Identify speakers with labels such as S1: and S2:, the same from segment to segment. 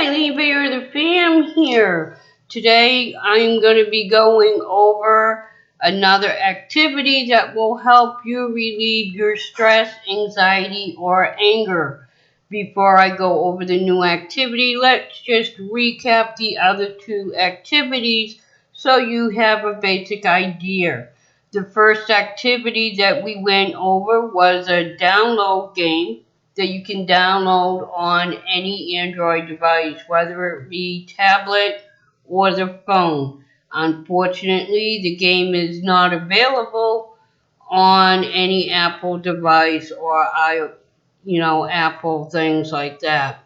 S1: Eileen Veilleux The Fam here. Today I'm going to be going over another activity that will help you relieve your stress, anxiety, or anger. Before I go over the new activity, let's just recap the other two activities so you have a basic idea. The first activity that we went over was a download game that you can download on any Android device, whether it be tablet or the phone. Unfortunately, the game is not available on any Apple device or Apple things like that.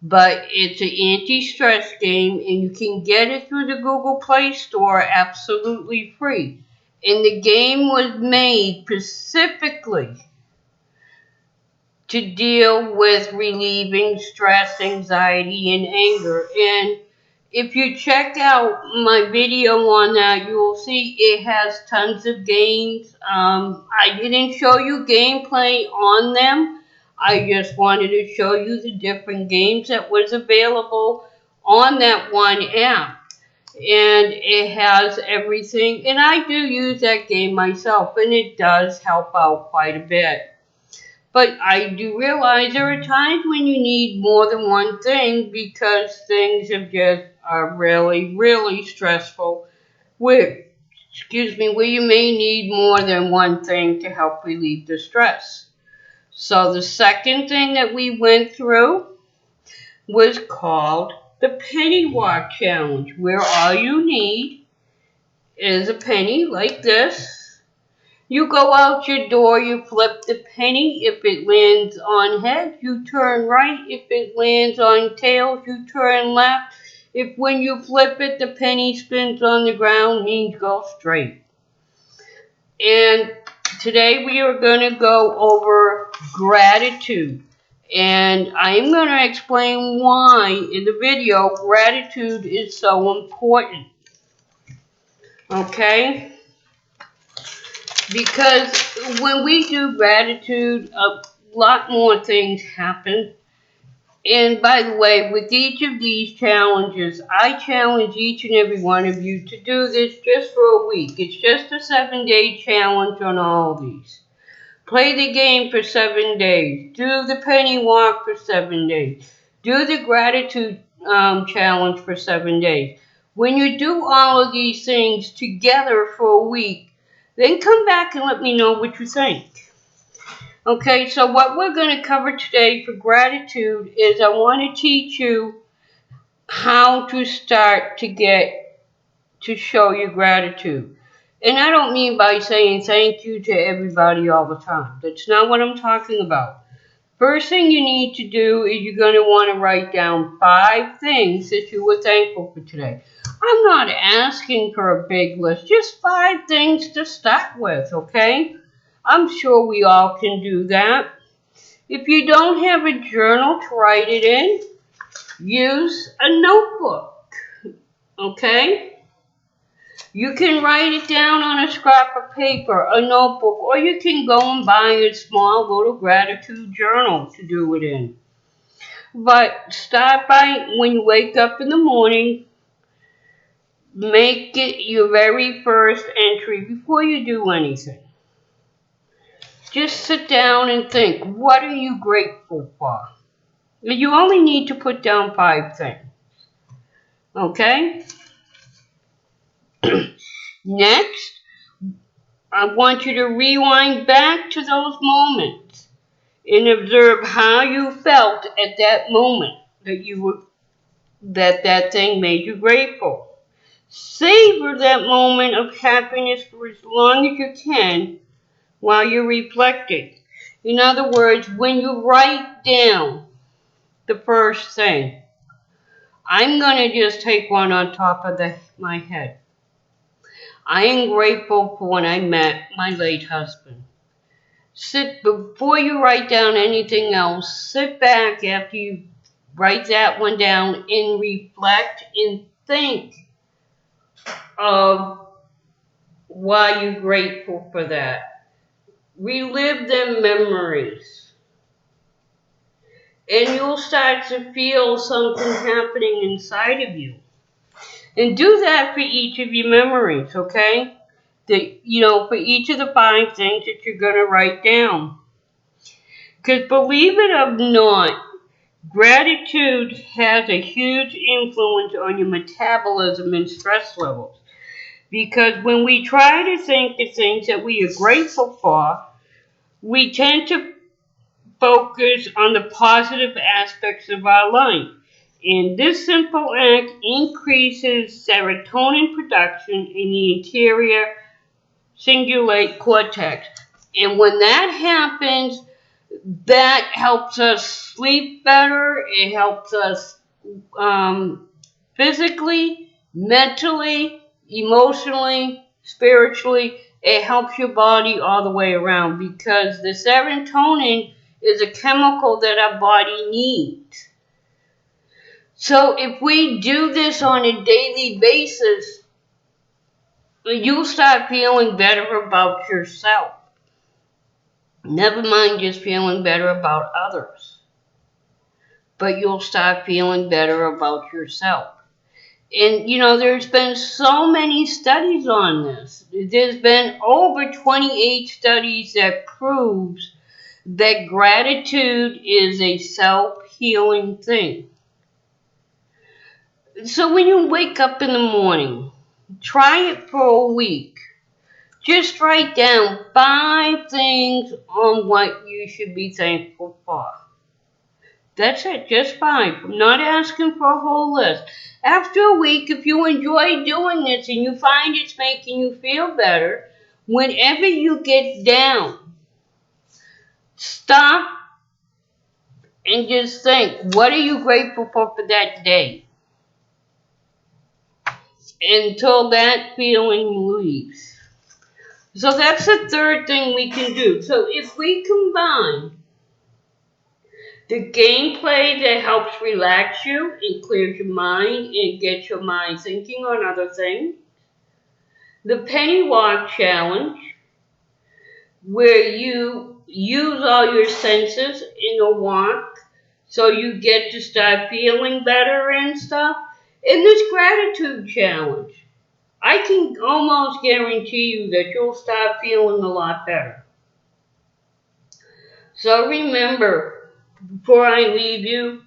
S1: But it's an anti-stress game, and you can get it through the Google Play Store absolutely free. And the game was made specifically to deal with relieving stress, anxiety, and anger. And if you check out my video on that, you will see it has tons of games. I didn't show you gameplay on them. I just wanted to show you the different games that was available on that one app. And it has everything. And I do use that game myself, and it does help out quite a bit. But I do realize there are times when you need more than one thing because things are really, really stressful. Where you may need more than one thing to help relieve the stress. So the second thing that we went through was called the penny walk challenge, where all you need is a penny like this. You go out your door, you flip the penny. If it lands on heads, you turn right. If it lands on tails, you turn left. If when you flip it, the penny spins on the ground, means go straight. And today we are going to go over gratitude. And I'm going to explain why in the video gratitude is so important. Okay? Because when we do gratitude, a lot more things happen. And by the way, with each of these challenges, I challenge each and every one of you to do this just for a week. It's just a 7-day challenge on all of these. Play the game for 7 days. Do the penny walk for 7 days. Do the gratitude challenge for 7 days. When you do all of these things together for a week, then come back and let me know what you think. Okay, so what we're going to cover today for gratitude is I want to teach you how to start to show your gratitude. And I don't mean by saying thank you to everybody all the time. That's not what I'm talking about. First thing you need to do is you're going to want to write down 5 things that you were thankful for today. I'm not asking for a big list, just 5 things to start with, okay? I'm sure we all can do that. If you don't have a journal to write it in, use a notebook, okay? You can write it down on a scrap of paper, a notebook, or you can go and buy a small little gratitude journal to do it in. But start by when you wake up in the morning, make it your very first entry before you do anything. Just sit down and think, what are you grateful for? You only need to put down 5 things. Okay? Next, I want you to rewind back to those moments and observe how you felt at that moment that thing made you grateful. Savor that moment of happiness for as long as you can while you're reflecting. In other words, when you write down the first thing, I'm going to just take one on top of my head. I am grateful for when I met my late husband. Before you write down anything else, sit back after you write that one down and reflect and think of why you're grateful for that. Relive the memories. and you'll start to feel something happening inside of you. And do that for each of your memories, okay? For each of the 5 things that you're going to write down. Because believe it or not, gratitude has a huge influence on your metabolism and stress levels. Because when we try to think the things that we are grateful for, we tend to focus on the positive aspects of our life. And this simple act increases serotonin production in the anterior cingulate cortex. And when that happens, that helps us sleep better. It helps us physically, mentally, emotionally, spiritually. It helps your body all the way around because the serotonin is a chemical that our body needs. So if we do this on a daily basis, you'll start feeling better about yourself. Never mind just feeling better about others. But you'll start feeling better about yourself. And, there's been so many studies on this. There's been over 28 studies that proves that gratitude is a self-healing thing. So when you wake up in the morning, try it for a week. Just write down 5 things on what you should be thankful for. That's it, just 5. I'm not asking for a whole list. After a week, if you enjoy doing this and you find it's making you feel better, whenever you get down, stop and just think, what are you grateful for that day? Until that feeling leaves. So that's the 3rd thing we can do. So if we combine the gameplay that helps relax you and clears your mind and gets your mind thinking on other things, the penny walk challenge, where you use all your senses in a walk so you get to start feeling better and stuff, and this gratitude challenge, I can almost guarantee you that you'll start feeling a lot better. So remember, before I leave you,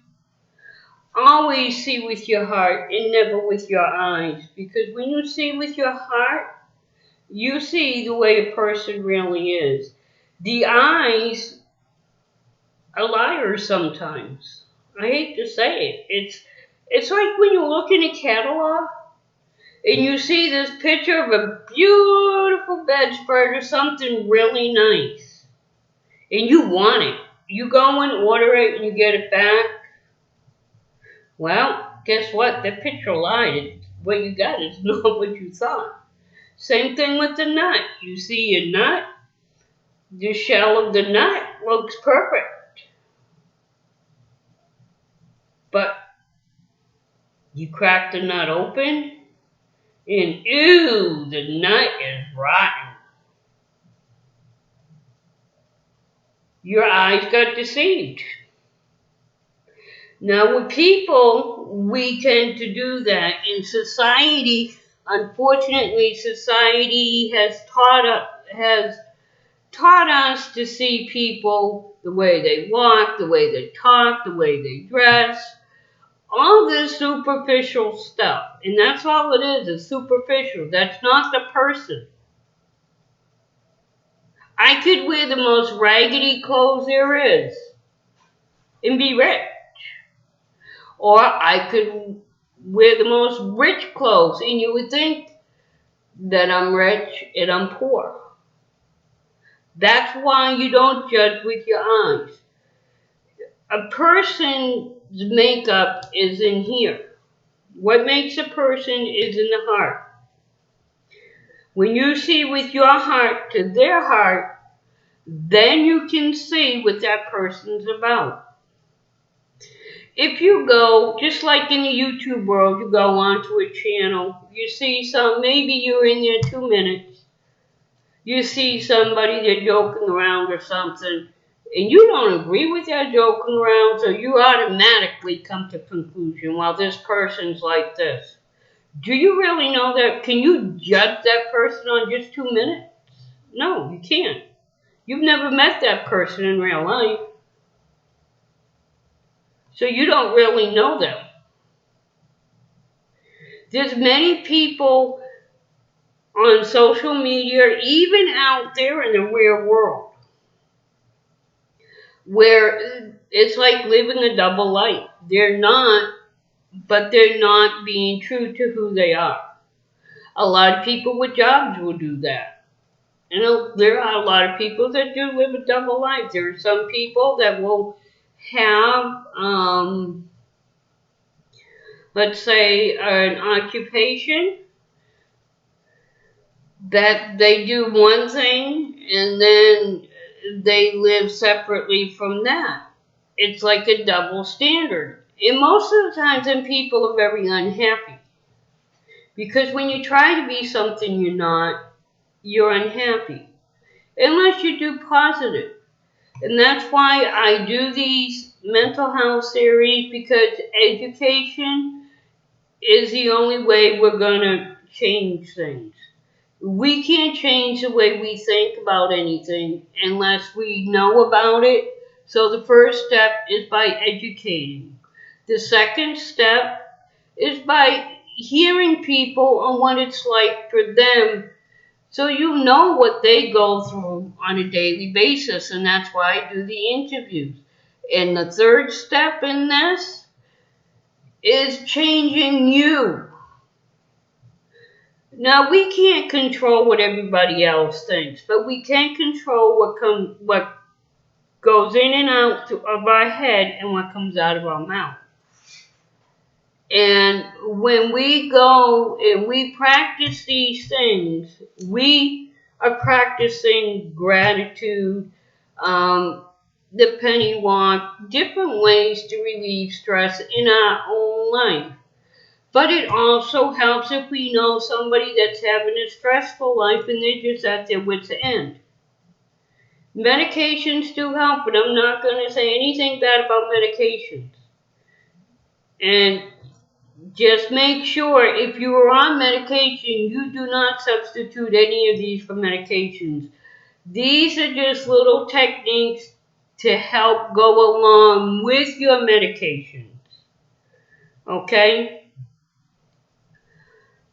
S1: always see with your heart and never with your eyes. Because when you see with your heart, you see the way a person really is. The eyes are liars sometimes. I hate to say it. It's like when you look in a catalog and you see this picture of a beautiful bedspread or something really nice. And you want it. You go and order it and you get it back. Well, guess what? The picture lied. What you got is not what you thought. Same thing with the nut. You see a nut, the shell of the nut looks perfect. But you crack the nut open, and ew, the nut is rotten. Your eyes got deceived. Now with people, we tend to do that. In society, unfortunately, society has taught us to see people the way they walk, the way they talk, the way they dress, all this superficial stuff. And that's all it is superficial. That's not the person. I could wear the most raggedy clothes there is and be rich. Or I could wear the most rich clothes and you would think that I'm rich and I'm poor. That's why you don't judge with your eyes. A person's makeup is in here. What makes a person is in the heart. When you see with your heart to their heart, then you can see what that person's about. If you go, just like in the YouTube world, you go onto a channel, you see maybe you're in there 2 minutes, you see somebody, they're joking around or something, and you don't agree with that joking around, so you automatically come to conclusion, well, this person's like this. Do you really know that? Can you judge that person on just 2 minutes? No, you can't. You've never met that person in real life, so you don't really know them. There's many people on social media, even out there in the real world, where it's like living a double life. They're not, but they're not being true to who they are. A lot of people with jobs will do that. You know, there are a lot of people that do live a double life. There are some people that will have, let's say, an occupation that they do one thing and then they live separately from that. It's like a double standard. And most of the times then people are very unhappy. Because when you try to be something you're not, you're unhappy. Unless you do positive. And that's why I do these mental health series, because education is the only way we're going to change things. We can't change the way we think about anything unless we know about it. So the first step is by educating. The second step is by hearing people on what it's like for them, so you know what they go through on a daily basis, and that's why I do the interviews. And the third step in this is changing you. Now, we can't control what everybody else thinks, but we can control what goes in and out of our head and what comes out of our mouth. And when we go and we practice these things, we are practicing gratitude, the penny walk, different ways to relieve stress in our own life. But it also helps if we know somebody that's having a stressful life and they're just at their wit's end. Medications do help, but I'm not going to say anything bad about medications. And just make sure if you are on medication, you do not substitute any of these for medications. These are just little techniques to help go along with your medications. Okay?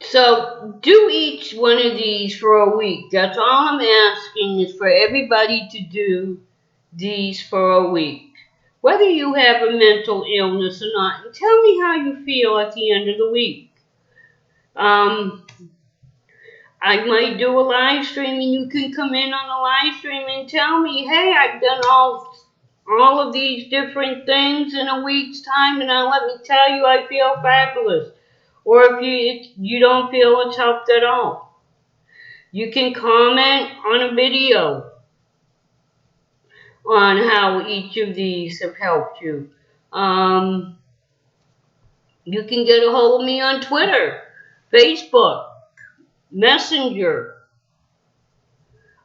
S1: So do each one of these for a week. That's all I'm asking, is for everybody to do these for a week. Whether you have a mental illness or not, and tell me how you feel at the end of the week. I might do a live stream, and you can come in on the live stream and tell me, hey, I've done all of these different things in a week's time, and now let me tell you, I feel fabulous. Or if you don't feel it's helped at all, you can comment on a video on how each of these have helped you. You can get a hold of me on Twitter, Facebook, Messenger.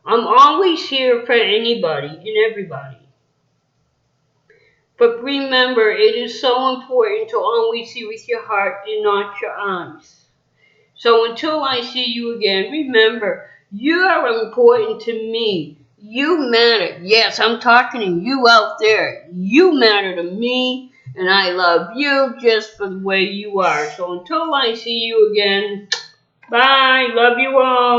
S1: I'm always here for anybody and everybody. But remember, it is so important to always see with your heart and not your eyes. So until I see you again, remember, you are important to me. You matter. Yes, I'm talking to you out there. You matter to me, and I love you just for the way you are. So until I see you again, bye. Love you all.